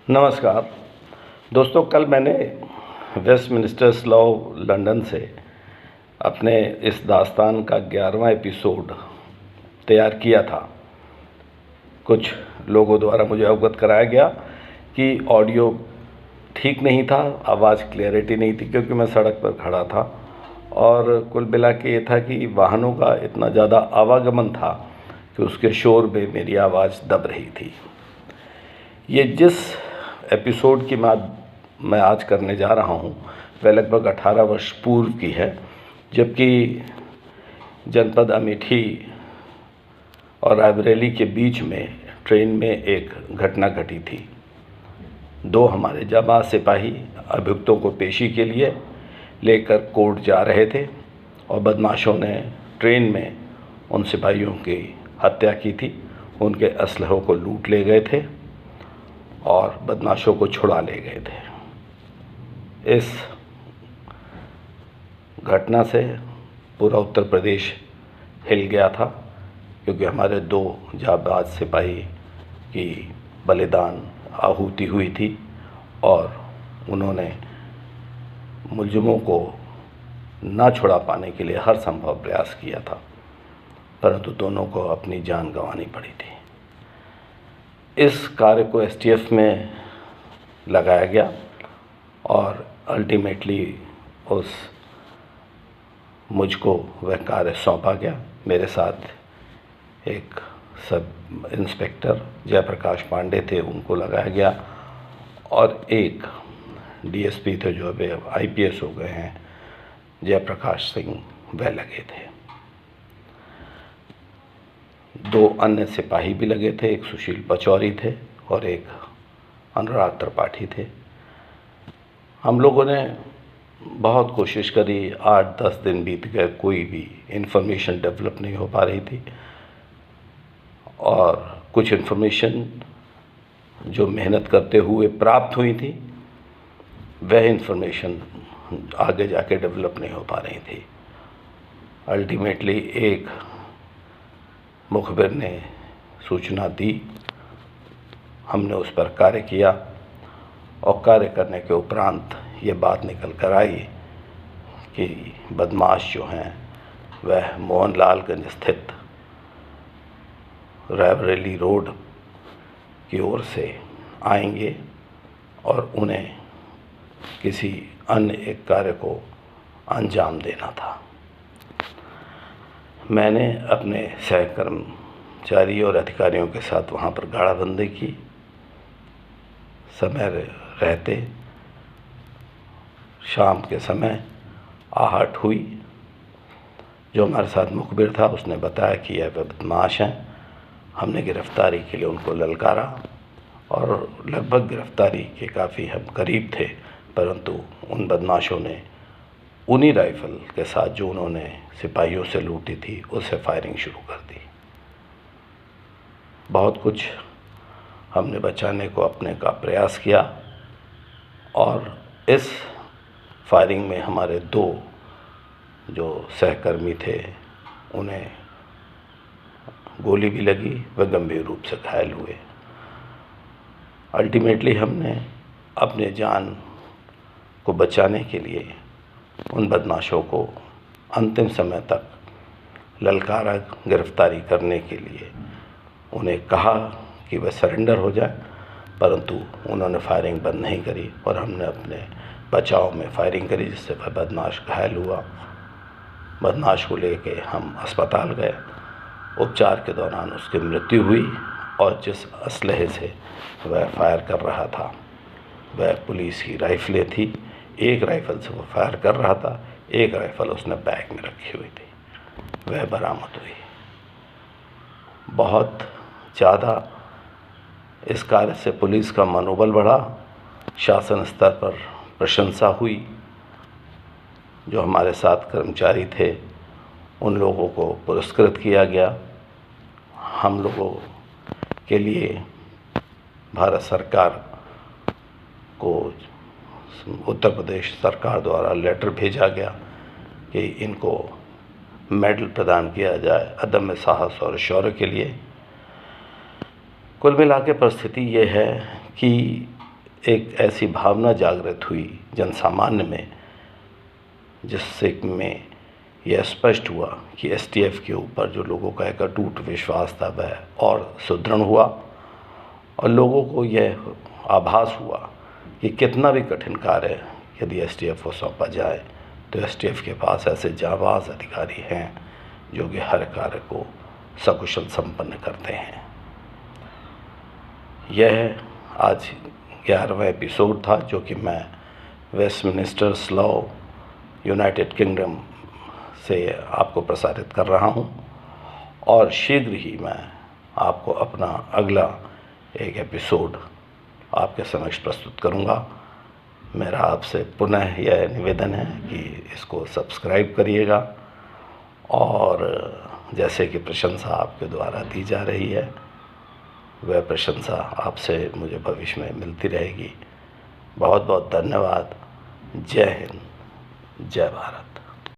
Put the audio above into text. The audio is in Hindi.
नमस्कार दोस्तों, कल मैंने वेस्टमिनिस्टर्स लॉ लंदन से अपने इस दास्तान का 11वां एपिसोड तैयार किया था। कुछ लोगों द्वारा मुझे अवगत कराया गया कि ऑडियो ठीक नहीं था, आवाज़ क्लैरिटी नहीं थी, क्योंकि मैं सड़क पर खड़ा था और कुल मिला के ये था कि वाहनों का इतना ज़्यादा आवागमन था कि उसके शोर में मेरी आवाज़ दब रही थी। ये जिस एपिसोड की मैं आज करने जा रहा हूँ वह लगभग 18 वर्ष पूर्व की है, जबकि जनपद अमेठी और रायबरेली के बीच में ट्रेन में एक घटना घटी थी। दो हमारे जाबाज सिपाही अभियुक्तों को पेशी के लिए लेकर कोर्ट जा रहे थे और बदमाशों ने ट्रेन में उन सिपाहियों की हत्या की थी। उनके असलहों को लूट ले गए थे और बदमाशों को छुड़ा ले गए थे। इस घटना से पूरा उत्तर प्रदेश हिल गया था, क्योंकि हमारे दो जाबाज सिपाही की बलिदान आहुति हुई थी और उन्होंने मुलजिमों को ना छुड़ा पाने के लिए हर संभव प्रयास किया था, परंतु दोनों को अपनी जान गंवानी पड़ी थी। इस कार्य को एसटीएफ में लगाया गया और अल्टीमेटली मुझको वह कार्य सौंपा गया। मेरे साथ एक सब इंस्पेक्टर जयप्रकाश पांडे थे, उनको लगाया गया, और एक डीएसपी थे जो अभी आईपीएस हो गए हैं, जयप्रकाश सिंह, वह लगे थे। दो अन्य सिपाही भी लगे थे, एक सुशील पचौरी थे और एक अनुराग त्रिपाठी थे। हम लोगों ने बहुत कोशिश करी, 8-10 दिन बीत गए, कोई भी इन्फॉर्मेशन डेवलप नहीं हो पा रही थी और कुछ इन्फॉर्मेशन जो मेहनत करते हुए प्राप्त हुई थी वह इन्फॉर्मेशन आगे जाके डेवलप नहीं हो पा रही थी। अल्टीमेटली एक मुखबिर ने सूचना दी, हमने उस पर कार्य किया और कार्य करने के उपरांत ये बात निकल कर आई कि बदमाश जो हैं वह मोहनलालगंज स्थित रायबरेली रोड की ओर से आएंगे और उन्हें किसी अन्य एक कार्य को अंजाम देना था। मैंने अपने सहकर्मचारी और अधिकारियों के साथ वहाँ पर गाड़ाबंदी की। समय रहते शाम के समय आहट हुई। जो हमारे साथ मुखबिर था उसने बताया कि यह बदमाश हैं। हमने गिरफ्तारी के लिए उनको ललकारा और लगभग गिरफ्तारी के काफ़ी हम करीब थे, परंतु उन बदमाशों ने उन्हीं राइफ़ल के साथ जो उन्होंने सिपाहियों से लूटी थी उससे फायरिंग शुरू कर दी। बहुत कुछ हमने बचाने को अपने का प्रयास किया और इस फायरिंग में हमारे दो जो सहकर्मी थे उन्हें गोली भी लगी, वह गंभीर रूप से घायल हुए। अल्टीमेटली हमने अपने जान को बचाने के लिए उन बदमाशों को अंतिम समय तक ललकारा, गिरफ्तारी करने के लिए उन्हें कहा कि वह सरेंडर हो जाए, परंतु उन्होंने फायरिंग बंद नहीं करी और हमने अपने बचाव में फायरिंग करी, जिससे वह बदमाश घायल हुआ। बदमाश को लेके हम अस्पताल गए। उपचार के दौरान उसकी मृत्यु हुई और जिस असलहे से वह फायर कर रहा था वह पुलिस की राइफ़लें थी। एक राइफ़ल से वो फायर कर रहा था, एक राइफ़ल उसने बैग में रखी हुई थी, वह बरामद हुई। बहुत ज़्यादा इस कार्य से पुलिस का मनोबल बढ़ा, शासन स्तर पर प्रशंसा हुई। जो हमारे साथ कर्मचारी थे उन लोगों को पुरस्कृत किया गया। हम लोगों के लिए भारत सरकार को उत्तर प्रदेश सरकार द्वारा लेटर भेजा गया कि इनको मेडल प्रदान किया जाए अदम्य साहस और शौर्य के लिए। कुल मिला के परिस्थिति ये है कि एक ऐसी भावना जागृत हुई जनसामान्य में, जिससे में यह स्पष्ट हुआ कि एसटीएफ के ऊपर जो लोगों का एक अटूट विश्वास था वह और सुदृढ़ हुआ, और लोगों को यह आभास हुआ कि कितना भी कठिन कार्य यदि एसटीएफ को सौंपा जाए तो एसटीएफ के पास ऐसे जाबाज अधिकारी हैं जो कि हर कार्य को सकुशल संपन्न करते हैं। यह आज 11वां एपिसोड था जो कि मैं वेस्टमिनिस्टर्स लॉ यूनाइटेड किंगडम से आपको प्रसारित कर रहा हूं, और शीघ्र ही मैं आपको अपना अगला एक एपिसोड आपके समक्ष प्रस्तुत करूंगा। मेरा आपसे पुनः यह निवेदन है कि इसको सब्सक्राइब करिएगा, और जैसे कि प्रशंसा आपके द्वारा दी जा रही है वह प्रशंसा आपसे मुझे भविष्य में मिलती रहेगी। बहुत बहुत धन्यवाद। जय हिंद, जय भारत।